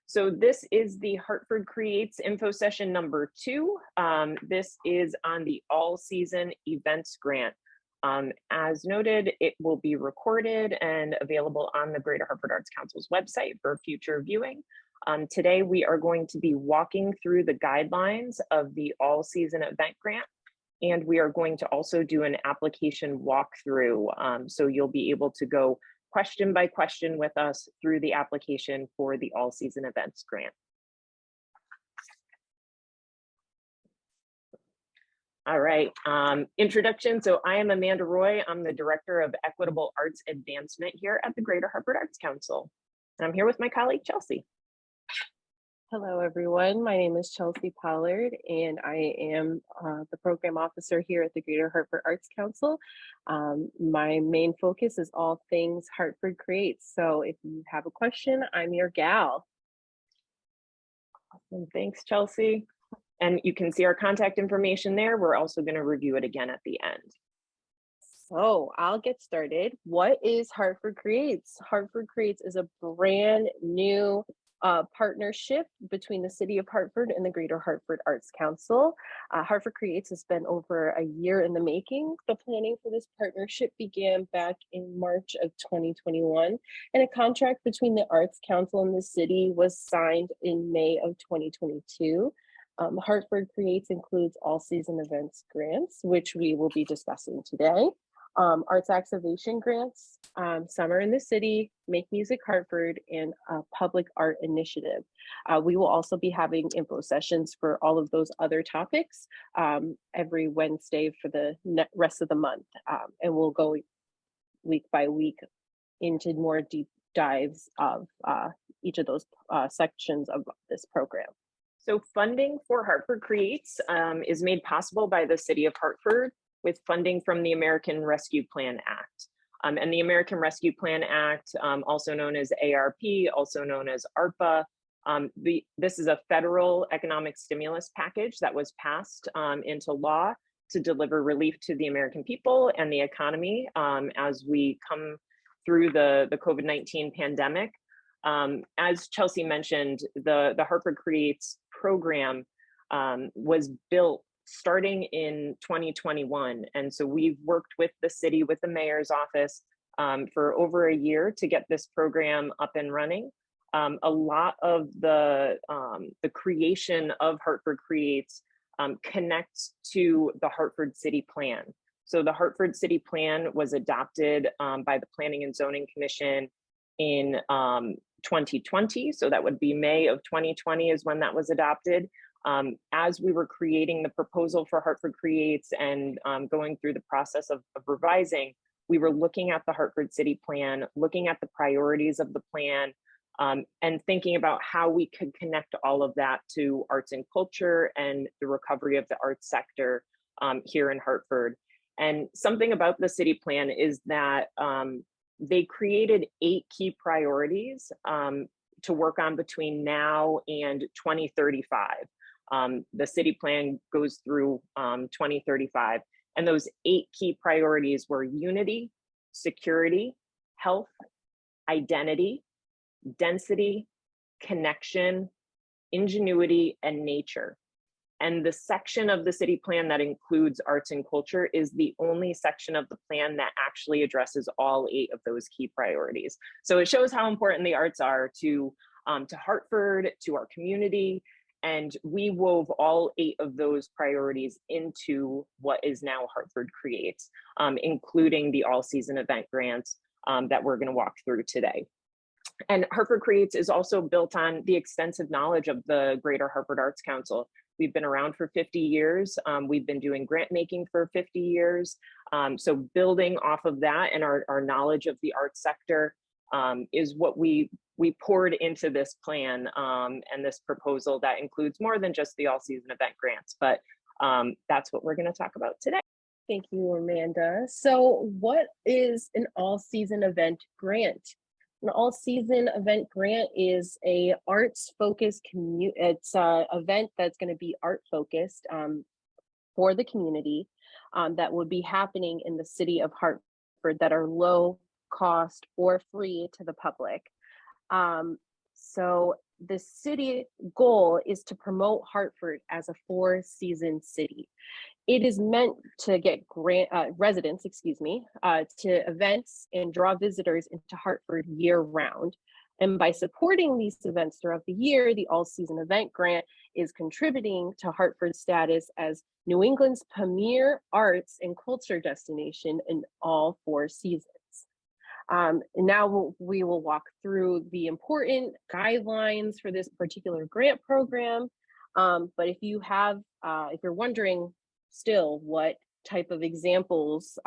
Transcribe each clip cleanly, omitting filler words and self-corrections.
So this is the Hartford Creates info session number 2. This is on the all season events grant. As noted, it will be recorded and available on the Greater Hartford Arts Council's website for future viewing. Today, we are going to be walking through the guidelines of the all season event grant. And we are going to also do an application walkthrough. So you'll be able to go question by question with us through the application for the all season events grant. All right, introduction. So I am Amanda Roy. I'm the Director of Equitable Arts Advancement here at the Greater Hartford Arts Council. And I'm here with my colleague, Chelsea. Hello, everyone. My name is Chelsea Pollard, and I am the program officer here at the Greater Hartford Arts Council. My main focus is all things Hartford Creates. So if you have a question, I'm your gal. Awesome. Thanks, Chelsea. And you can see our contact information there. We're also going to review it again at the end. So I'll get started. What is Hartford Creates? Hartford Creates is a brand new partnership between the City of Hartford and the Greater Hartford Arts Council. Hartford Creates has been over a year in the making. The planning for this partnership began back in March of 2021, and a contract between the Arts Council and the city was signed in May of 2022. Hartford Creates includes all season events grants, which we will be discussing today. Arts activation grants, Summer in the City, Make Music Hartford, and a public art initiative. We will also be having info sessions for all of those other topics every Wednesday for the rest of the month. And we'll go week by week into more deep dives of each of those sections of this program. So funding for Hartford Creates is made possible by the City of Hartford with funding from the American Rescue Plan Act. And the American Rescue Plan Act, also known as ARP, also known as ARPA, this is a federal economic stimulus package that was passed into law to deliver relief to the American people and the economy as we come through the COVID-19 pandemic. As Chelsea mentioned, the Hartford Creates program was built starting in 2021. And so we've worked with the city, with the mayor's office for over a year to get this program up and running. A lot of the creation of Hartford Creates connects to the Hartford City Plan. So the Hartford City Plan was adopted by the Planning and Zoning Commission in 2020. So that would be May of 2020 is when that was adopted. As we were creating the proposal for Hartford Creates and going through the process of revising, we were looking at the Hartford City Plan, looking at the priorities of the plan, and thinking about how we could connect all of that to arts and culture and the recovery of the arts sector here in Hartford. And something about the city plan is that they created 8 key priorities to work on between now and 2035. The city plan goes through 2035, and those 8 key priorities were unity, security, health, identity, density, connection, ingenuity, and nature. And the section of the city plan that includes arts and culture is the only section of the plan that actually addresses all 8 of those key priorities. So it shows how important the arts are to Hartford, to our community. And we wove all 8 of those priorities into what is now Hartford Creates, including the all season event grants that we're going to walk through today. And Hartford Creates is also built on the extensive knowledge of the Greater Hartford Arts Council. We've been around for 50 years. We've been doing grant making for 50 years. So building off of that and our knowledge of the arts sector is what we poured into this plan and this proposal that includes more than just the all season event grants, but that's what we're going to talk about today. Thank you, Amanda. So what is an all season event grant? An all season event grant is a arts focused it's an event that's going to be art focused for the community that would be happening in the city of Hartford that are low cost or free to the public. So the city goal is to promote Hartford as a four-season city. It is meant to get residents, to events and draw visitors into Hartford year-round. And by supporting these events throughout the year, the all-season event grant is contributing to Hartford's status as New England's premier arts and culture destination in all four seasons. Now we will walk through the important guidelines for this particular grant program. But if you're wondering still what type of examples,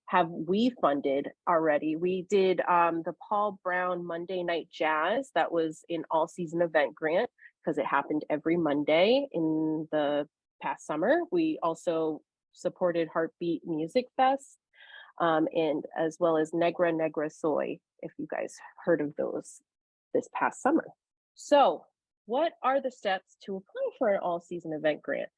have we funded already? We did the Paul Brown Monday Night Jazz. That was an all-season event grant because it happened every Monday in the past summer. We also supported Heartbeat Music Fest, and as well as Negra Negra Soy, if you guys heard of those this past summer. So what are the steps to apply for an all-season event grant?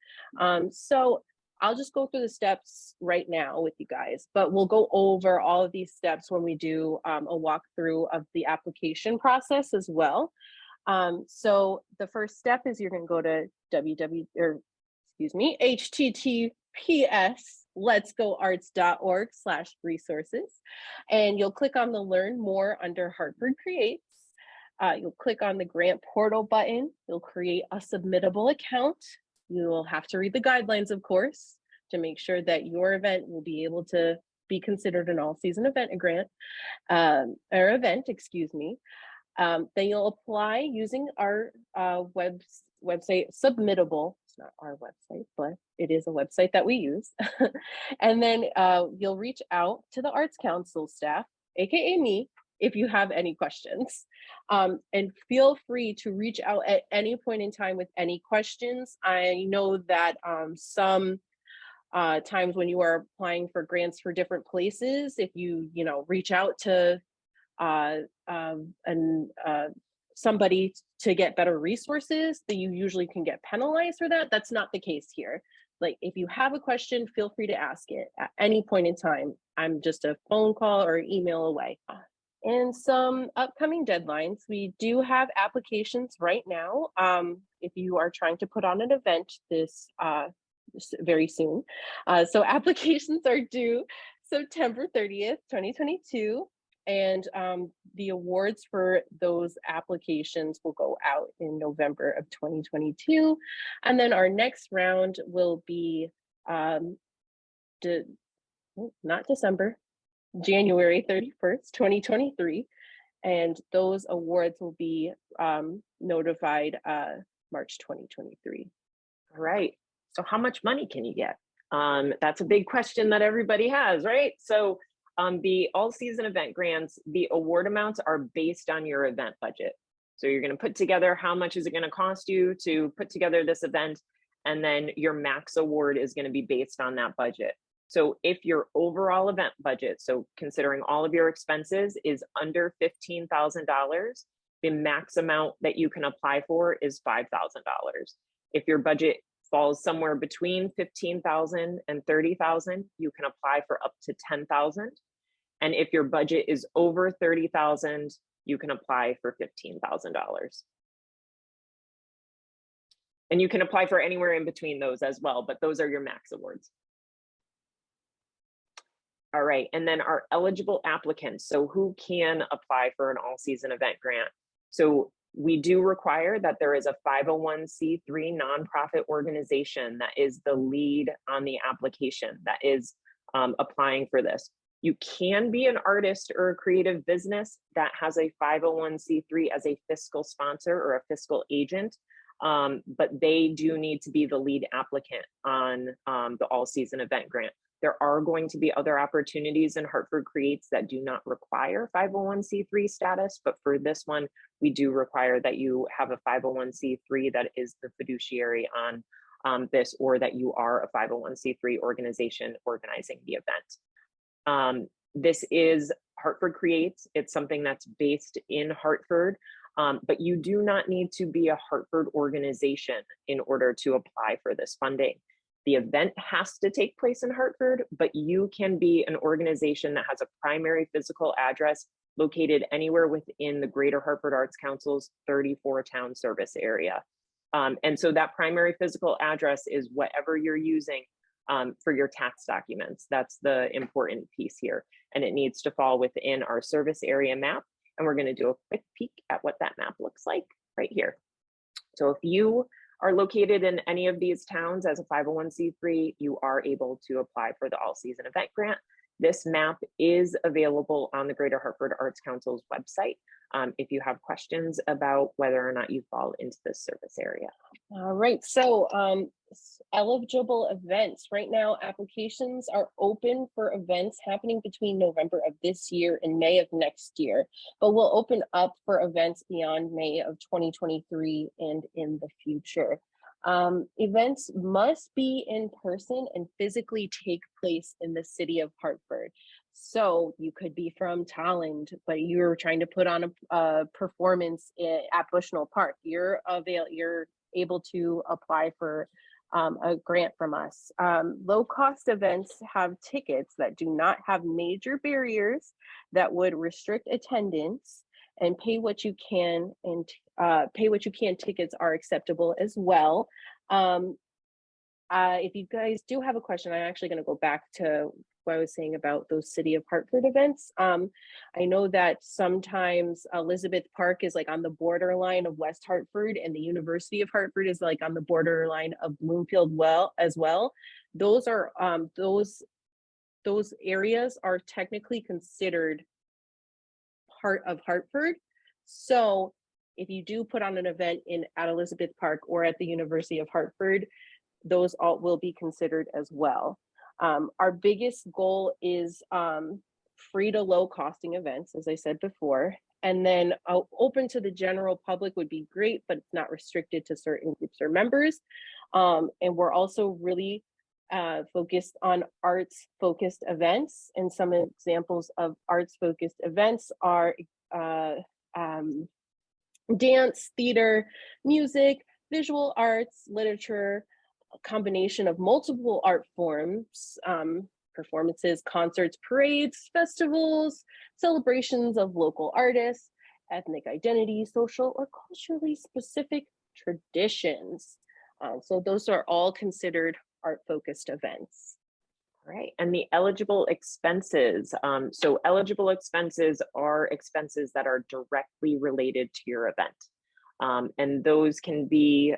So I'll just go through the steps right now with you guys, but we'll go over all of these steps when we do a walkthrough of the application process as well. So the first step is you're going to go to https:/letsgoarts.org/resources, and you'll click on the Learn More under Hartford Creates. You'll click on the grant portal button. You'll create a submittable account. You'll have to read the guidelines, of course, to make sure that your event will be able to be considered an all-season event grant, Then you'll apply using our website, Submittable. It's not our website, but it is a website that we use. And then you'll reach out to the Arts Council staff, aka me, if you have any questions. And feel free to reach out at any point in time with any questions. I know that some times when you are applying for grants for different places, if you reach out to somebody to get better resources, that you usually can get penalized for that. That's not the case here. Like, if you have a question, feel free to ask it at any point in time. I'm just a phone call or email away. And some upcoming deadlines. We do have applications right now. If you are trying to put on an event this very soon. So applications are due September 30th, 2022. And the awards for those applications will go out in November of 2022. And then our next round will be not December, January 31st, 2023. And those awards will be notified March 2023. All right. So how much money can you get? That's a big question that everybody has, right? So the all-season event grants, the award amounts are based on your event budget. So you're going to put together how much is it going to cost you to put together this event, and then your max award is going to be based on that budget. So if your overall event budget, so considering all of your expenses, is under $15,000, the max amount that you can apply for is $5,000. If your budget falls somewhere between $15,000 and $30,000, you can apply for up to $10,000. And if your budget is over $30,000, you can apply for $15,000. And you can apply for anywhere in between those as well, but those are your max awards. All right, and then our eligible applicants. So who can apply for an all-season event grant? So we do require that there is a 501c3 nonprofit organization that is the lead on the application that is applying for this. You can be an artist or a creative business that has a 501c3 as a fiscal sponsor or a fiscal agent, but they do need to be the lead applicant on the all-season event grant. There are going to be other opportunities in Hartford Creates that do not require 501c3 status, but for this one, we do require that you have a 501c3 that is the fiduciary on this, or that you are a 501c3 organization organizing the event. This is Hartford Creates. It's something that's based in Hartford, but you do not need to be a Hartford organization in order to apply for this funding. The event has to take place in Hartford, but you can be an organization that has a primary physical address located anywhere within the Greater Hartford Arts Council's 34 town service area. And so that primary physical address is whatever you're using for your tax documents. That's the important piece here. And it needs to fall within our service area map. And we're going to do a quick peek at what that map looks like right here. So if you are located in any of these towns as a 501c3, you are able to apply for the all season event grant. This map is available on the Greater Hartford Arts Council's website if you have questions about whether or not you fall into this service area. All right, so eligible events. Right now, applications are open for events happening between November of this year and May of next year, but we'll open up for events beyond May of 2023 and in the future. Events must be in person and physically take place in the city of Hartford. So you could be from Tolland, but you're trying to put on a performance at Bushnell Park. You're able to apply for a grant from us. Low cost events have tickets that do not have major barriers that would restrict attendance, and pay what you can, and pay what you can tickets are acceptable as well. If you guys do have a question, I'm actually going to go back to what I was saying about those City of Hartford events. I know that sometimes Elizabeth Park is like on the borderline of West Hartford, and the University of Hartford is like on the borderline of Bloomfield as well. Those are those areas are technically considered part of Hartford. So if you do put on an event at Elizabeth Park or at the University of Hartford, those all will be considered as well. Our biggest goal is free to low costing events, as I said before, and then open to the general public would be great, but it's not restricted to certain groups or members. And we're also really focused on arts focused events, and some examples of arts focused events are dance, theater, music, visual arts, literature, a combination of multiple art forms, performances, concerts, parades, festivals, celebrations of local artists, ethnic identity, social or culturally specific traditions. So those are all considered art-focused events. Right, and the eligible expenses. So eligible expenses are expenses that are directly related to your event. And those can be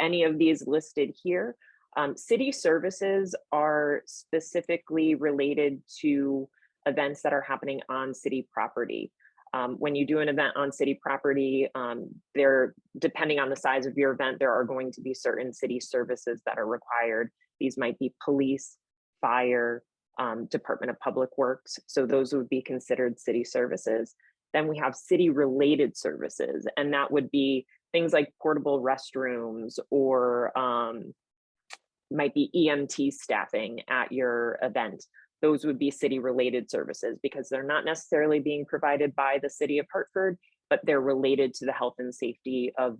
any of these listed here. City services are specifically related to events that are happening on city property. When you do an event on city property, depending on the size of your event, there are going to be certain city services that are required. These might be police, fire, Department of Public Works. So those would be considered city services. Then we have city related services, and that would be things like portable restrooms, or might be EMT staffing at your event. Those would be city related services because they're not necessarily being provided by the city of Hartford, but they're related to the health and safety of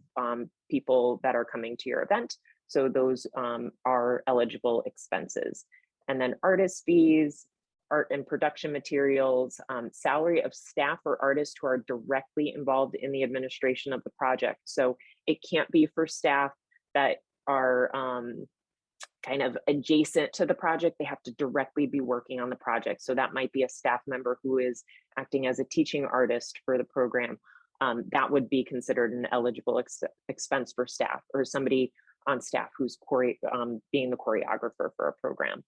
people that are coming to your event. So those are eligible expenses. And then artist fees, art and production materials, salary of staff or artists who are directly involved in the administration of the project. So it can't be for staff that are kind of adjacent to the project. They have to directly be working on the project. So that might be a staff member who is acting as a teaching artist for the program. That would be considered an eligible expense for staff, or somebody on staff who's being the choreographer for a program.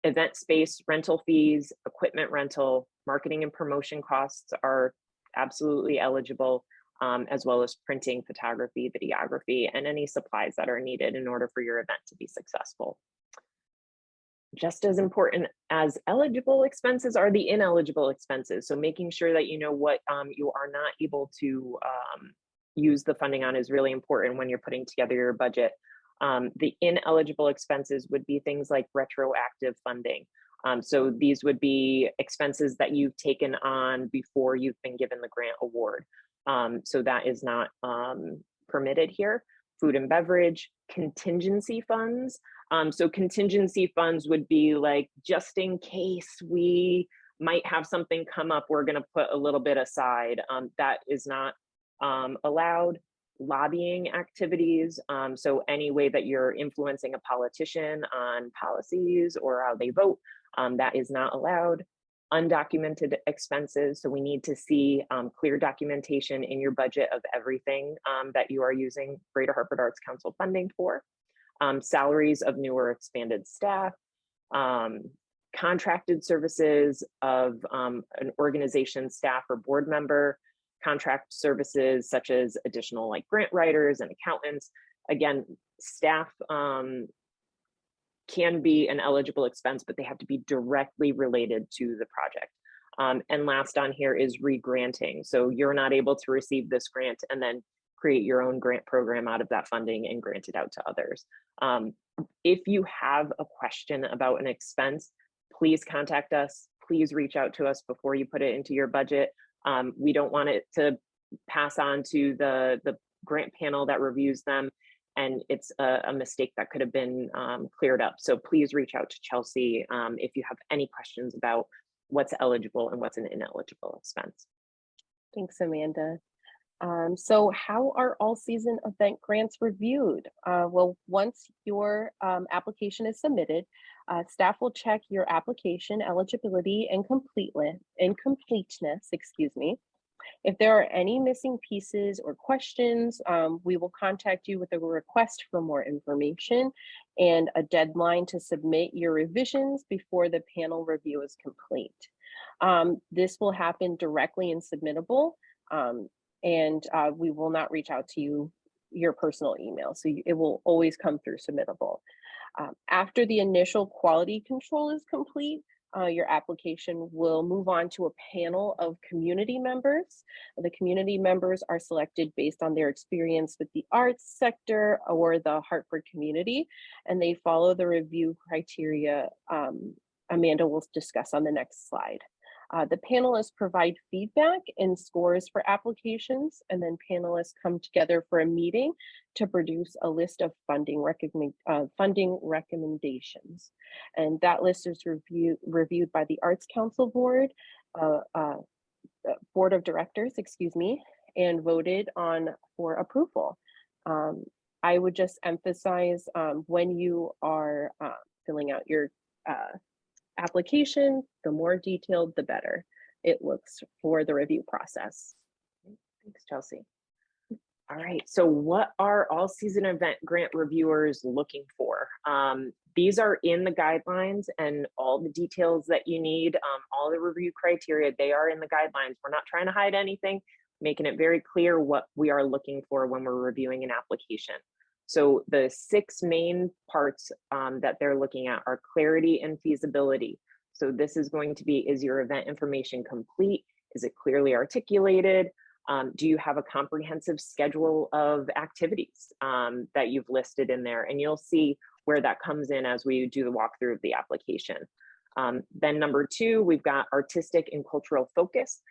Event space rental fees, equipment rental, marketing and promotion costs are absolutely eligible, as well as printing, photography, videography, and any supplies that are needed in order for your event to be successful. Just as important as eligible expenses are the ineligible expenses. So making sure that you know what you are not able to use the funding on is really important when you're putting together your budget. The ineligible expenses would be things like retroactive funding. So these would be expenses that you've taken on before you've been given the grant award. So that is not permitted here. food and beverage, contingency funds. So contingency funds would be like, just in case we might have something come up, we're gonna put a little bit aside. That is not allowed. Lobbying activities, so any way that you're influencing a politician on policies or how they vote, that is not allowed. Undocumented expenses, so we need to see clear documentation in your budget of everything that you are using Greater Hartford Arts Council funding for. Salaries of new or expanded staff, contracted services of an organization staff or board member, contract services such as additional like grant writers and accountants. Again, staff can be an eligible expense, but they have to be directly related to the project. And last on here is re-granting. So you're not able to receive this grant and then create your own grant program out of that funding and grant it out to others. If you have a question about an expense, please contact us. Please reach out to us before you put it into your budget. We don't want it to pass on to the grant panel that reviews them, and it's a mistake that could have been cleared up. So please reach out to Chelsea if you have any questions about what's eligible and what's an ineligible expense. Thanks, Amanda. So how are all season event grants reviewed? Well, once your application is submitted, staff will check your application eligibility and completeness, excuse me. If there are any missing pieces or questions, we will contact you with a request for more information and a deadline to submit your revisions before the panel review is complete. This will happen directly in Submittable, and we will not reach out to you your personal email. So it will always come through Submittable. After the initial quality control is complete, your application will move on to a panel of community members. The community members are selected based on their experience with the arts sector or the Hartford community, and they follow the review criteria Amanda will discuss on the next slide. The panelists provide feedback and scores for applications, and then panelists come together for a meeting to produce a list of funding recommendations. And that list is reviewed by the Arts Council Board, Board of Directors, excuse me, and voted on for approval. I would just emphasize when you are filling out your application, the more detailed, the better it looks for the review process. Thanks, Chelsea. All right, so what are all season event grant reviewers looking for? These are in the guidelines, and all the details that you need, all the review criteria, they are in the guidelines. We're not trying to hide anything, making it very clear what we are looking for when we're reviewing an application. So the 6 main parts that they're looking at are clarity and feasibility. So this is going to be, is your event information complete? Is it clearly articulated? Do you have a comprehensive schedule of activities that you've listed in there? And you'll see where that comes in as we do the walkthrough of the application. Then number 2, we've got artistic and cultural focus.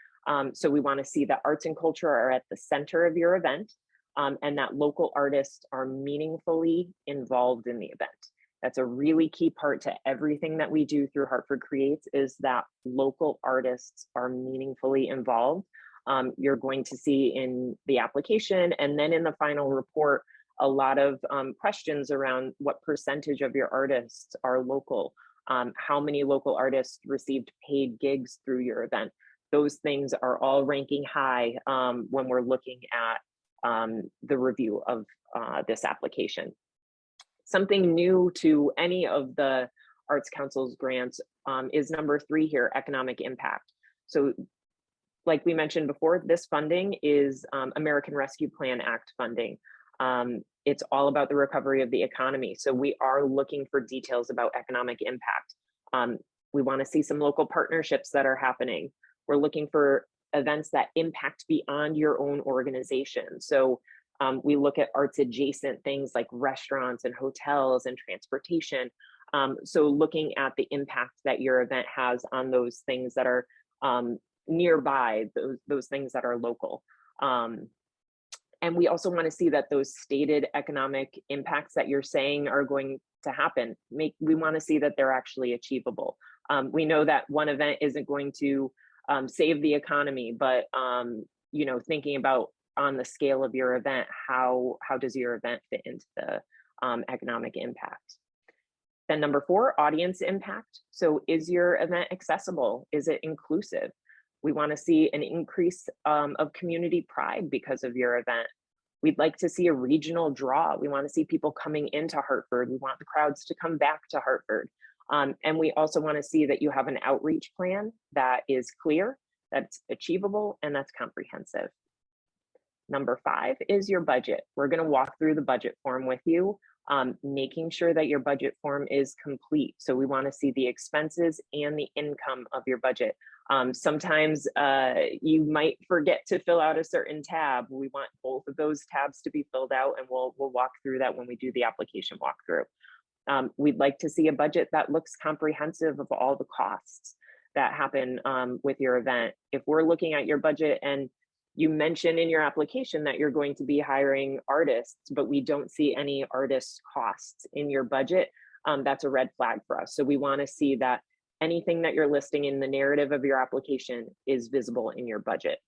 So we want to see that arts and culture are at the center of your event. And that local artists are meaningfully involved in the event. That's a really key part to everything that we do through Hartford Creates, is that local artists are meaningfully involved. You're going to see in the application and then in the final report a lot of questions around what percentage of your artists are local, how many local artists received paid gigs through your event. Those things are all ranking high when we're looking at the review of this application. Something new to any of the Arts Council's grants is number 3 here, economic impact. So like we mentioned before, this funding is American Rescue Plan Act funding. It's all about the recovery of the economy. So we are looking for details about economic impact. We want to see some local partnerships that are happening. We're looking for events that impact beyond your own organization. So we look at arts adjacent things like restaurants and hotels and transportation. So looking at the impact that your event has on those things that are nearby, those things that are local. And we also want to see that those stated economic impacts that you're saying are going to happen, we want to see that they're actually achievable. We know that one event isn't going to save the economy, but you know, thinking about on the scale of your event, how does your event fit into the economic impact? Then number 4, audience impact. So is your event accessible? Is it inclusive? We want to see an increase of community pride because of your event. We'd like to see a regional draw. We want to see people coming into Hartford. We want the crowds to come back to Hartford. And we also want to see that you have an outreach plan that is clear, that's achievable, and that's comprehensive. Number 5 is your budget. We're going to walk through the budget form with you, making sure that your budget form is complete. So we want to see the expenses and the income of your budget. Sometimes you might forget to fill out a certain tab. We want both of those tabs to be filled out, and we'll walk through that when we do the application walkthrough. We'd like to see a budget that looks comprehensive of all the costs that happen with your event. If we're looking at your budget and you mention in your application that you're going to be hiring artists, but we don't see any artist costs in your budget, that's a red flag for us. So we want to see that anything that you're listing in the narrative of your application is visible in your budget.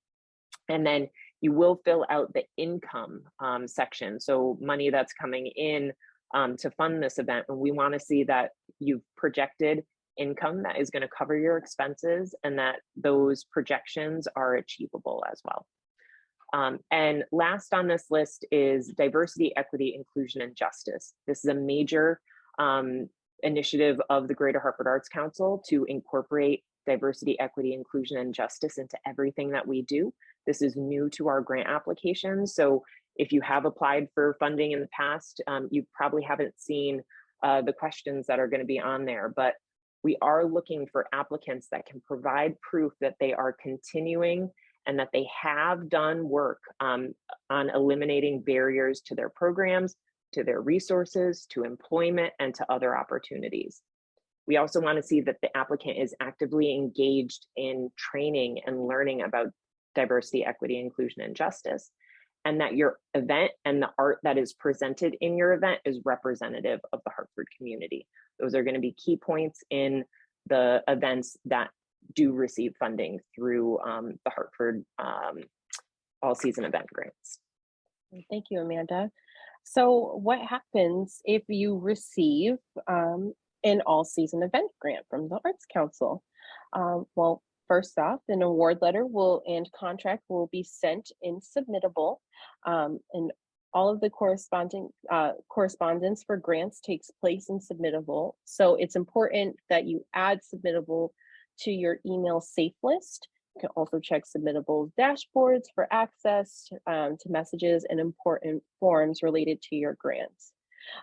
And then you will fill out the income section. So money that's coming in to fund this event. And we want to see that you've projected income that is going to cover your expenses and that those projections are achievable as well. And last on this list is diversity, equity, inclusion, and justice. This is a major initiative of the Greater Hartford Arts Council to incorporate diversity, equity, inclusion, and justice into everything that we do. This is new to our grant applications. So if you have applied for funding in the past, you probably haven't seen the questions that are going to be on there, but we are looking for applicants that can provide proof that they are continuing and that they have done work on eliminating barriers to their programs, to their resources, to employment, and to other opportunities. We also want to see that the applicant is actively engaged in training and learning about diversity, equity, inclusion, and justice, and that your event and the art that is presented in your event is representative of the Hartford community. Those are going to be key points in the events that do receive funding through the Hartford all season event grants. Thank you, Amanda. So what happens if you receive an all season event grant from the Arts Council? Well, first off, an award letter and contract will be sent in submittable, and all of the correspondence for grants takes place in submittable. So it's important that you add submittable to your email safe list. You can also check submittable dashboards for access to messages and important forms related to your grants.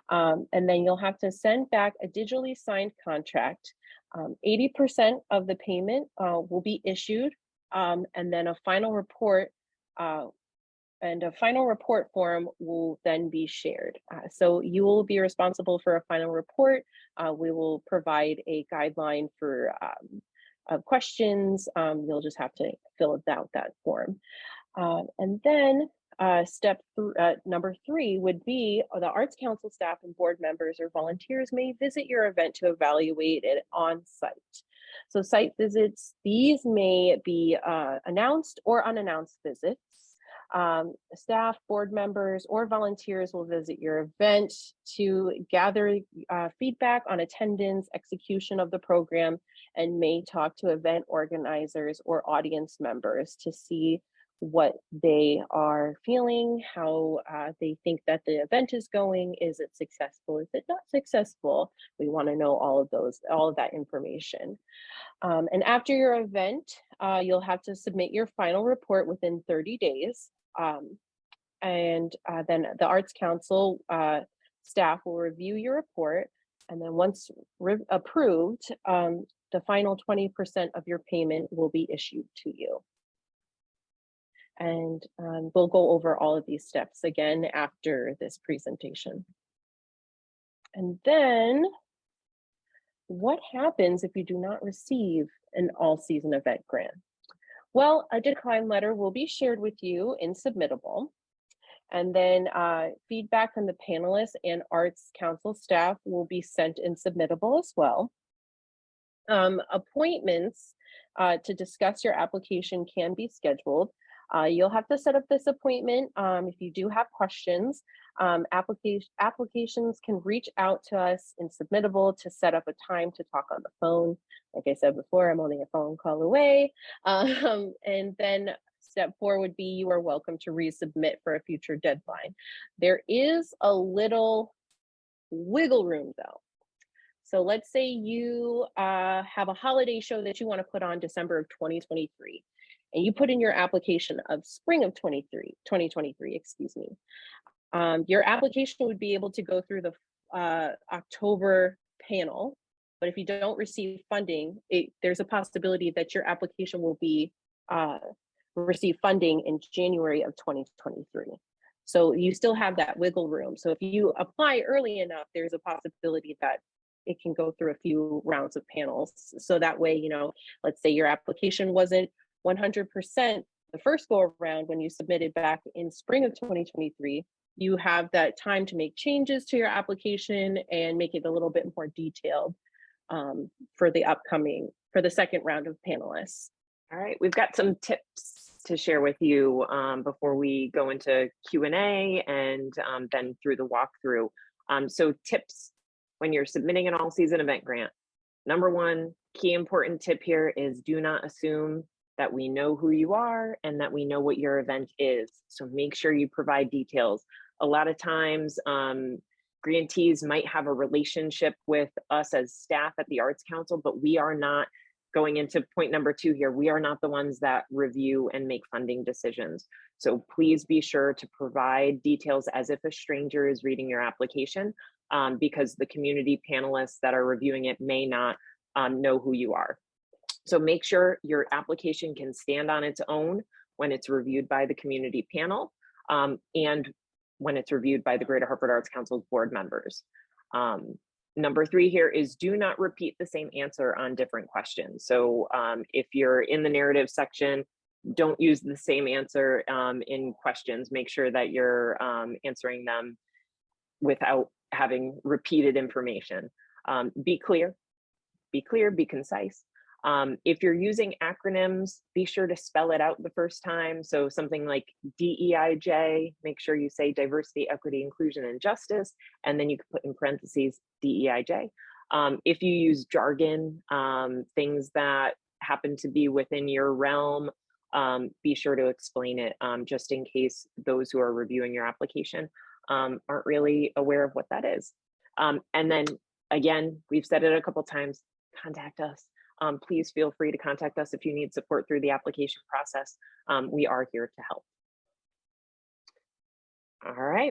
And then you'll have to send back a digitally signed contract. 80% of the payment will be issued, and then a final report form will then be shared. So you will be responsible for a final report. We will provide a guideline for questions. You'll just have to fill out that form. And then number 3 would be the Arts Council staff and board members or volunteers may visit your event to evaluate it on site. So site visits, these may be announced or unannounced visits. Staff, board members, or volunteers will visit your event to gather feedback on attendance, execution of the program, and may talk to event organizers or audience members to see what they are feeling, how they think that the event is going. Is it successful? Is it not successful? We want to know all of that information. And after your event, you'll have to submit your final report within 30 days. And then the Arts Council staff will review your report. And then once approved, the final 20% of your payment will be issued to you. And we'll go over all of these steps again after this presentation. And then what happens if you do not receive an all-season event grant? Well, a decline letter will be shared with you in submittable. And then feedback from the panelists and Arts Council staff will be sent and submittable as well. Appointments to discuss your application can be scheduled. You'll have to set up this appointment if you do have questions. Applications can reach out to us in submittable to set up a time to talk on the phone. Like I said before, I'm only a phone call away. And then step 4 would be you are welcome to resubmit for a future deadline. There is a little wiggle room though. So let's say you have a holiday show that you want to put on December of 2023, and you put in your application of spring of 2023, excuse me. Your application would be able to go through the October panel, but if you don't receive funding, there's a possibility that your application will be receive funding in January of 2023. So you still have that wiggle room. So if you apply early enough, there's a possibility that it can go through a few rounds of panels. So that way, you know, let's say your application wasn't 100% the first go around when you submitted back in spring of 2023, you have that time to make changes to your application and make it a little bit more detailed for the second round of panelists. All right, we've got some tips to share with you before we go into Q&A and then through the walkthrough. So tips when you're submitting an all-season event grant. Number 1, key important tip here is do not assume that we know who you are and that we know what your event is. So make sure you provide details. A lot of times, grantees might have a relationship with us as staff at the Arts Council, but we are not, going into point number 2 here, we are not the ones that review and make funding decisions. So please be sure to provide details as if a stranger is reading your application, because the community panelists that are reviewing it may not know who you are. So make sure your application can stand on its own when it's reviewed by the community panel and when it's reviewed by the Greater Hartford Arts Council's board members. Number 3 here is do not repeat the same answer on different questions. So if you're in the narrative section, don't use the same answer in questions. Make sure that you're answering them without having repeated information. Be clear, be concise. If you're using acronyms, be sure to spell it out the first time. So something like DEIJ, make sure you say diversity, equity, inclusion, and justice, and then you can put in parentheses DEIJ. If you use jargon, things that happen to be within your realm, be sure to explain it just in case those who are reviewing your application aren't really aware of what that is. And then again, we've said it a couple times, contact us. Please feel free to contact us if you need support through the application process. We are here to help. All right.